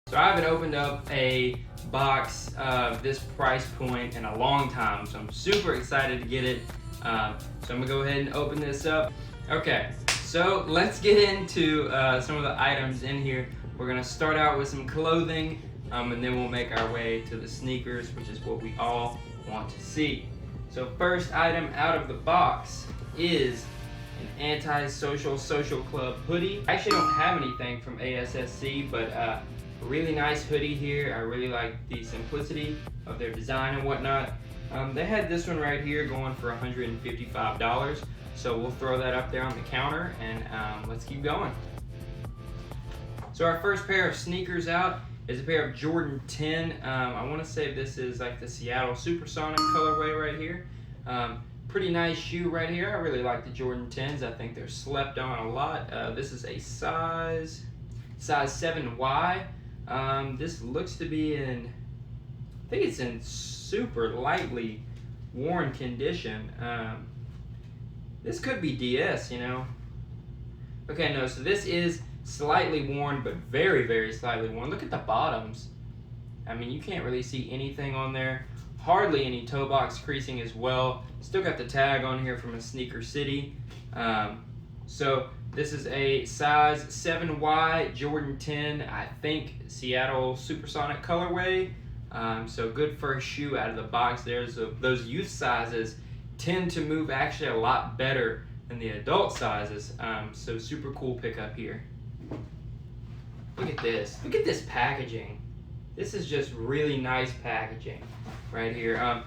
So I haven't opened up a box of this price point in a long time, so I'm super excited to get it. So I'm gonna go ahead and open this up. Okay, so let's get into some of the items in here. We're gonna start out with some clothing, and then we'll make our way to the sneakers, which is what we all want to see. So first item out of the box is an Anti-Social Social Club hoodie. I actually don't have anything from ASSC, but a really nice hoodie here. I really like the simplicity of their design and whatnot. They had this one right here going for $155, so we'll throw that up there on the counter and let's keep going. So our first pair of sneakers out is a pair of Jordan 10. I want to say this is like the Seattle Supersonic colorway right here. Pretty nice shoe right here. I really like the Jordan 10s. I think they're slept on a lot. This is a size 7Y. This looks to be in, I think it's in super lightly worn condition. This could be DS, you know. Okay, no, so this is slightly worn, but very, very slightly worn. Look at the bottoms. I mean, you can't really see anything on there. Hardly any toe box creasing as well. Still got the tag on here from a Sneaker City. So this is a size 7Y Jordan 10, I think Seattle Supersonic colorway. So good first shoe out of the box there. So those youth sizes tend to move actually a lot better than the adult sizes. So super cool pickup here. Look at this. Look at this packaging. This is just really nice packaging right here.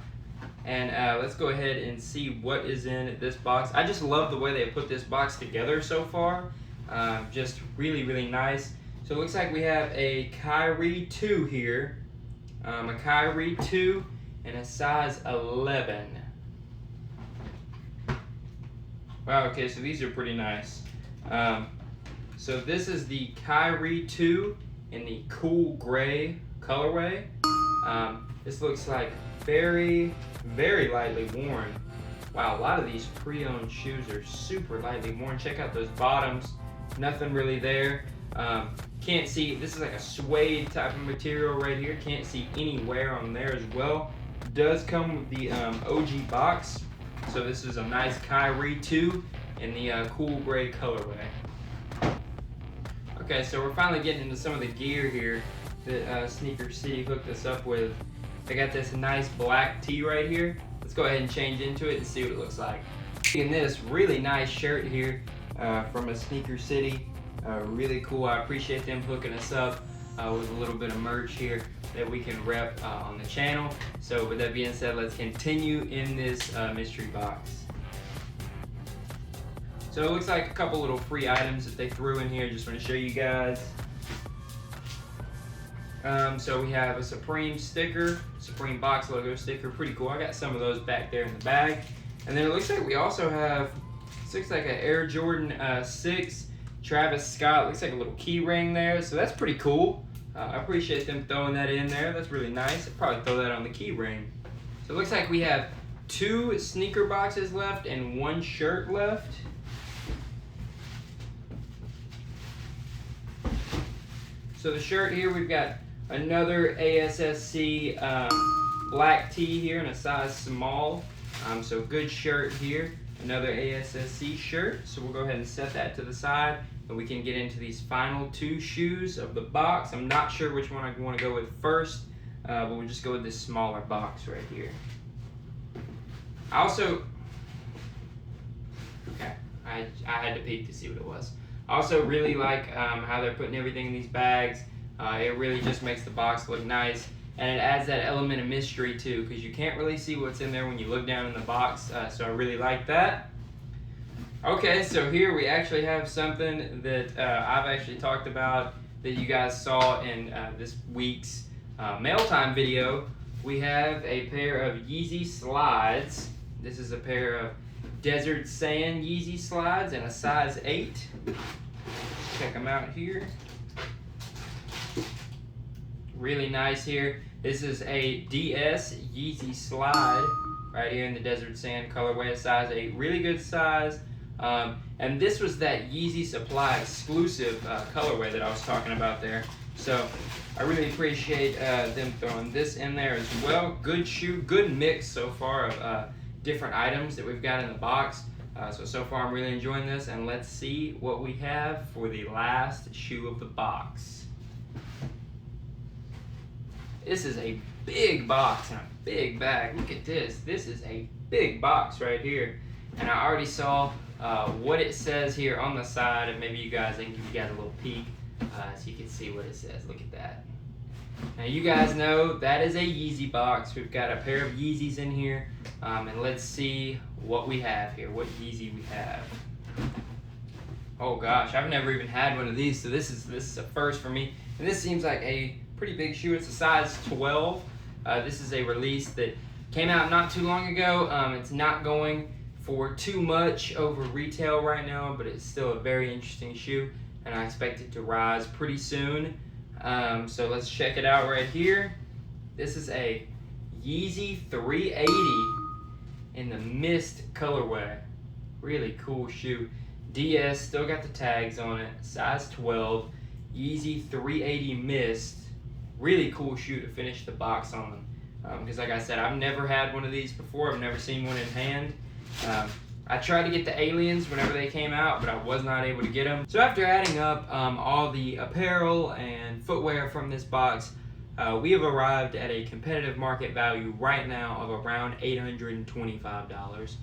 Let's go ahead and see what is in this box. I just love the way they put this box together so far. Just really, really nice. So it looks like we have a Kyrie 2 here. A Kyrie 2 and a size 11. Wow, okay, so these are pretty nice. So this is the Kyrie 2 in the cool gray colorway. This looks like very, very lightly worn. Wow, a lot of these pre-owned shoes are super lightly worn. Check out those bottoms. Nothing really there. Can't see, this is like a suede type of material right here. Can't see any wear on there as well. Does come with the OG box. So this is a nice Kyrie 2 in the cool gray colorway. Okay, so we're finally getting into some of the gear here that Sneaker City hooked us up with. They got this nice black tee right here. Let's go ahead and change into it and see what it looks like. And this really nice shirt here from a Sneaker City. Really cool. I appreciate them hooking us up with a little bit of merch here that we can rep on the channel. So with that being said, let's continue in this mystery box. So it looks like a couple little free items that they threw in here. Just want to show you guys. So we have a Supreme sticker, Supreme box logo sticker, pretty cool. I got some of those back there in the bag. And then it looks like we also have, this looks like an Air Jordan 6 Travis Scott, looks like a little key ring there, so that's pretty cool. I appreciate them throwing that in there, that's really nice. I'd probably throw that on the key ring. So it looks like we have 2 sneaker boxes left and 1 shirt left. So the shirt here, we've got another ASSC black tee here in a size small. So good shirt here. Another ASSC shirt. So we'll go ahead and set that to the side and we can get into these final 2 shoes of the box. I'm not sure which one I want to go with first, but we'll just go with this smaller box right here. I also, okay, I had to peek to see what it was. I also really like how they're putting everything in these bags. It really just makes the box look nice, and it adds that element of mystery too, because you can't really see what's in there when you look down in the box, so I really like that. Okay, so here we actually have something that I've actually talked about that you guys saw in this week's mail time video. We have a pair of Yeezy Slides. This is a pair of Desert Sand Yeezy Slides in a size 8. Check them out here. Really nice here. This is a DS Yeezy Slide right here in the Desert Sand colorway, a size 8. Really good size. And this was that Yeezy Supply exclusive colorway that I was talking about there. So I really appreciate them throwing this in there as well. Good shoe, good mix so far of different items that we've got in the box. So far I'm really enjoying this, and let's see what we have for the last shoe of the box. This is a big box and a big bag. Look at this. This is a big box right here. And I already saw what it says here on the side, and maybe I can give you guys a little peek so you can see what it says. Look at that. Now you guys know that is a Yeezy box. We've got a pair of Yeezys in here, and let's see what we have here, what Yeezy we have. Oh gosh, I've never even had one of these, so this is a first for me. And this seems like a pretty big shoe. It's a size 12. This is a release that came out not too long ago. It's not going for too much over retail right now, but it's still a very interesting shoe, and I expect it to rise pretty soon. So let's check it out right here. This is a Yeezy 380 in the Mist colorway. Really cool shoe. DS, still got the tags on it, size 12, Yeezy 380 Mist. Really cool shoe to finish the box on. Because like I said, I've never had one of these before. I've never seen one in hand. I tried to get the Aliens whenever they came out, but I was not able to get them. So after adding up all the apparel and footwear from this box, we have arrived at a competitive market value right now of around $825.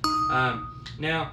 Now,